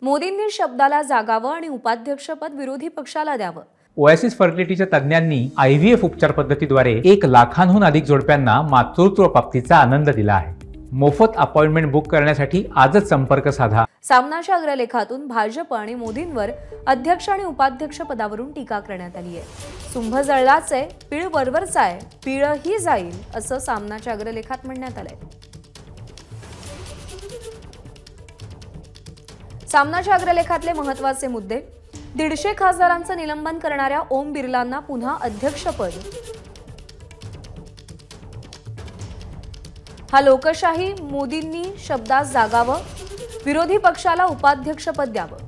मोदींनी शब्दाला जागावं आणि उपाध्यक्षपद विरोधी पक्षाला द्यावं। ओएसिस फर्टिलिटीच्या तज्ज्ञांनी IVF उपचार पद्धतीद्वारे 1 लाखांहून अधिक जोडप्यांना मातृत्व प्राप्तीचा आनंद दिला आहे। मोफत अपॉइंटमेंट बुक करण्यासाठी आजच संपर्क साधा। सामनाच्या अग्रलेखातून भाजप आणि मोदींवर अध्यक्ष आणि उपाध्यक्ष पदावरून टीका करण्यात आली आहे। सुंभ जळलाच आहे, पीळ वरवरच आहे, पीळही जाईल असं सामनाच्या अग्रलेखात म्हणण्यात आलंय। सामनाच्या अग्रलेखातले महत्त्वाचे मुद्दे: 150 खासदारांचं निलंबन करणाऱ्या ओम बिर्लांना पुन्हा अध्यक्षपद, हा लोकशाही, मोदींनी शब्दात जागावं, विरोधी पक्षाला उपाध्यक्षपद द्यावं,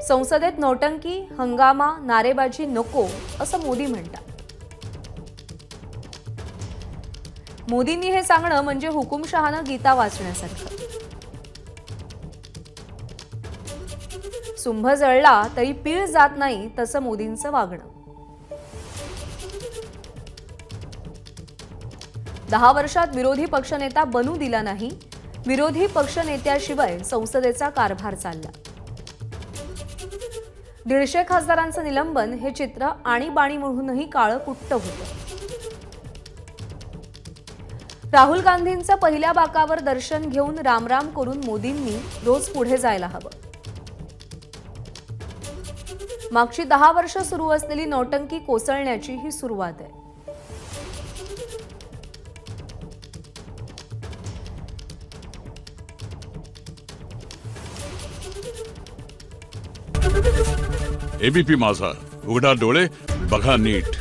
संसदेत नौटंकी, हंगामा, नारेबाजी नको असं मोदी म्हणतात। मोदींनी हे सांगणं म्हणजे हुकुमशहानं गीता वाचण्यासारखं। सुंभ जळला तरी पीळ जात नाही तसं मोदींचं वागणं। 10 वर्षात विरोधी पक्षनेता बनू दिला नाही, विरोधी पक्षनेत्याशिवाय संसदेचा कारभार चालला। 150 खासदारांचं निलंबन हे चित्र आणीबाणी म्हणूनही काळं कुट्ट होतं। राहुल गांधींचं पहिल्या बाकावर दर्शन घेऊन रामराम करून मोदींनी रोज पुढे जायला हवं। मागची 10 वर्ष सुरू असलेली नौटंकी कोसळण्याची ही सुरुवात आहे। एबीपी माझा, उघडा डोळे बघा नीट।